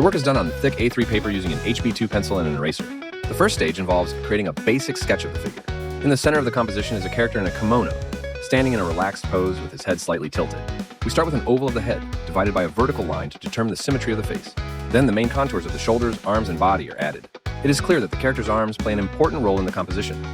work is done on thick A3 paper using an HB2 pencil and an eraser. The first stage involves creating a basic sketch of the figure. In the center of the composition is a character in a kimono, standing in a relaxed pose with his head slightly tilted. We start with an oval of the head, divided by a vertical line to determine the symmetry of the face. Then the main contours of the shoulders, arms, and body are added. It is clear that the character's arms play an important role in the composition.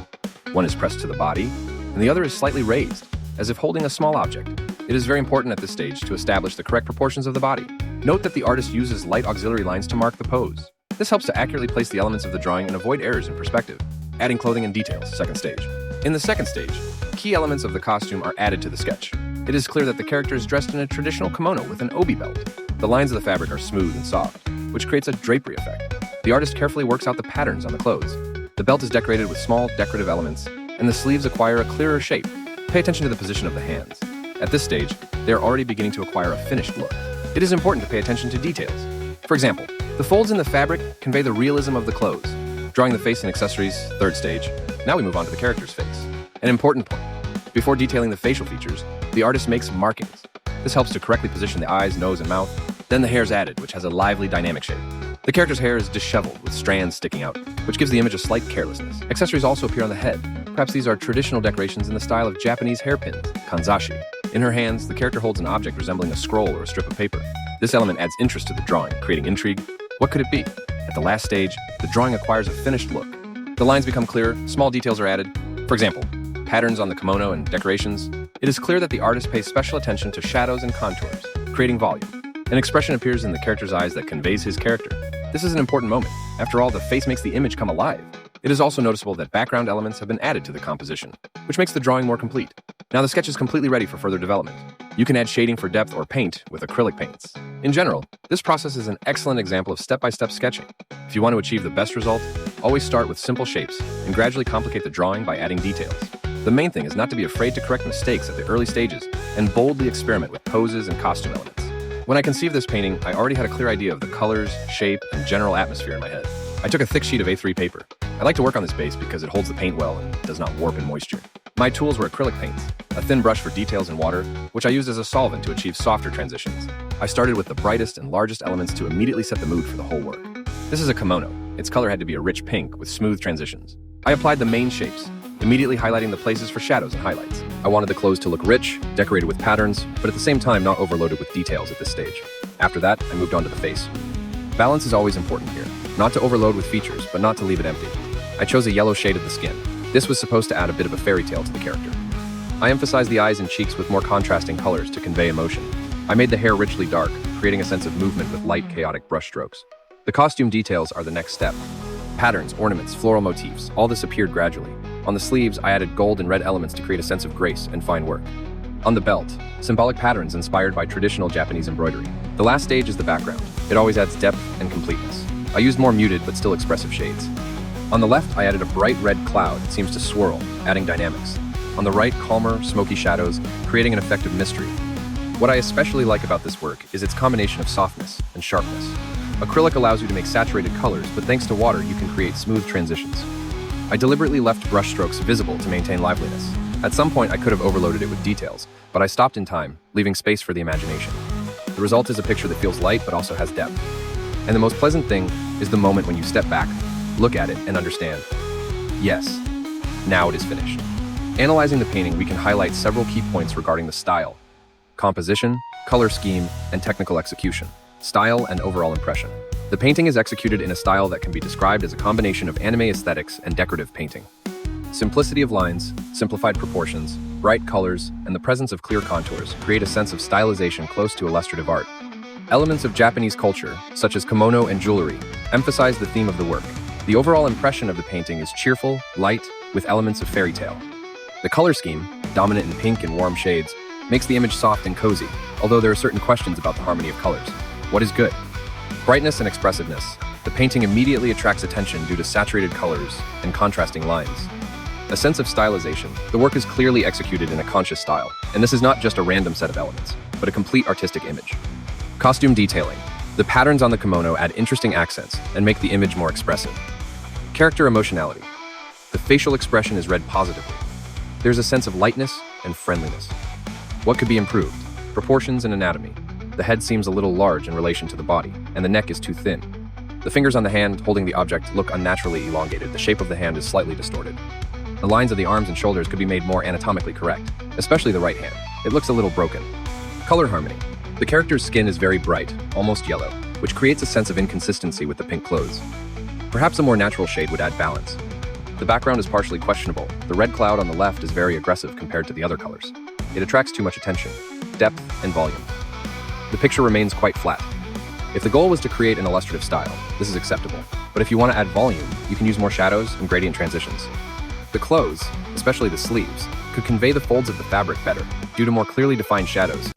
One is pressed to the body, and the other is slightly raised, as if holding a small object. It is very important at this stage to establish the correct proportions of the body. Note that the artist uses light auxiliary lines to mark the pose. This helps to accurately place the elements of the drawing and avoid errors in perspective. Adding clothing and details, second stage. In the second stage, key elements of the costume are added to the sketch. It is clear that the character is dressed in a traditional kimono with an obi belt. The lines of the fabric are smooth and soft, which creates a drapery effect. The artist carefully works out the patterns on the clothes. The belt is decorated with small decorative elements, and the sleeves acquire a clearer shape. Pay attention to the position of the hands. At this stage, they are already beginning to acquire a finished look. It is important to pay attention to details. For example, the folds in the fabric convey the realism of the clothes. Drawing the face and accessories, third stage. Now we move on to the character's face. An important point. Before detailing the facial features, the artist makes markings. This helps to correctly position the eyes, nose, and mouth. Then the hair is added, which has a lively, dynamic shape. The character's hair is disheveled, with strands sticking out, which gives the image a slight carelessness. Accessories also appear on the head. Perhaps these are traditional decorations in the style of Japanese hairpins, kanzashi. In her hands, the character holds an object resembling a scroll or a strip of paper. This element adds interest to the drawing, creating intrigue. What could it be? At the last stage, the drawing acquires a finished look. The lines become clear, small details are added. For example, patterns on the kimono and decorations. It is clear that the artist pays special attention to shadows and contours, creating volume. An expression appears in the character's eyes that conveys his character. This is an important moment. After all, the face makes the image come alive. It is also noticeable that background elements have been added to the composition, which makes the drawing more complete. Now the sketch is completely ready for further development. You can add shading for depth or paint with acrylic paints. In general, this process is an excellent example of step-by-step sketching. If you want to achieve the best result, always start with simple shapes and gradually complicate the drawing by adding details. The main thing is not to be afraid to correct mistakes at the early stages and boldly experiment with poses and costume elements. When I conceived this painting, I already had a clear idea of the colors, shape, and general atmosphere in my head. I took a thick sheet of A3 paper. I like to work on this base because it holds the paint well and does not warp in moisture. My tools were acrylic paints, a thin brush for details and water, which I used as a solvent to achieve softer transitions. I started with the brightest and largest elements to immediately set the mood for the whole work. This is a kimono. Its color had to be a rich pink with smooth transitions. I applied the main shapes, immediately highlighting the places for shadows and highlights. I wanted the clothes to look rich, decorated with patterns, but at the same time not overloaded with details at this stage. After that, I moved on to the face. Balance is always important here. Not to overload with features, but not to leave it empty. I chose a yellow shade of the skin. This was supposed to add a bit of a fairy tale to the character. I emphasized the eyes and cheeks with more contrasting colors to convey emotion. I made the hair richly dark, creating a sense of movement with light, chaotic brushstrokes. The costume details are the next step. Patterns, ornaments, floral motifs, all this appeared gradually. On the sleeves, I added gold and red elements to create a sense of grace and fine work. On the belt, symbolic patterns inspired by traditional Japanese embroidery. The last stage is the background. It always adds depth and completeness. I used more muted but still expressive shades. On the left, I added a bright red cloud that seems to swirl, adding dynamics. On the right, calmer, smoky shadows, creating an effect of mystery. What I especially like about this work is its combination of softness and sharpness. Acrylic allows you to make saturated colors, but thanks to water, you can create smooth transitions. I deliberately left brushstrokes visible to maintain liveliness. At some point, I could have overloaded it with details, but I stopped in time, leaving space for the imagination. The result is a picture that feels light but also has depth. And the most pleasant thing is the moment when you step back, look at it, and understand. Yes, now it is finished. Analyzing the painting, we can highlight several key points regarding the style, composition, color scheme, and technical execution, style and overall impression. The painting is executed in a style that can be described as a combination of anime aesthetics and decorative painting. Simplicity of lines, simplified proportions, bright colors, and the presence of clear contours create a sense of stylization close to illustrative art. Elements of Japanese culture, such as kimono and jewelry, emphasize the theme of the work. The overall impression of the painting is cheerful, light, with elements of fairy tale. The color scheme, dominant in pink and warm shades, makes the image soft and cozy, although there are certain questions about the harmony of colors. What is good? Brightness and expressiveness. The painting immediately attracts attention due to saturated colors and contrasting lines. A sense of stylization. The work is clearly executed in a conscious style, and this is not just a random set of elements, but a complete artistic image. Costume detailing. The patterns on the kimono add interesting accents and make the image more expressive. Character emotionality. The facial expression is read positively. There's a sense of lightness and friendliness. What could be improved? Proportions and anatomy. The head seems a little large in relation to the body. and the neck is too thin. The fingers on the hand holding the object look unnaturally elongated. The shape of the hand is slightly distorted. The lines of the arms and shoulders could be made more anatomically correct, especially the right hand. It looks a little broken. Color harmony. The character's skin is very bright, almost yellow, which creates a sense of inconsistency with the pink clothes. Perhaps a more natural shade would add balance. The background is partially questionable. The red cloud on the left is very aggressive compared to the other colors. It attracts too much attention, depth, and volume. The picture remains quite flat. If the goal was to create an illustrative style, this is acceptable. But if you want to add volume, you can use more shadows and gradient transitions. The clothes, especially the sleeves, could convey the folds of the fabric better due to more clearly defined shadows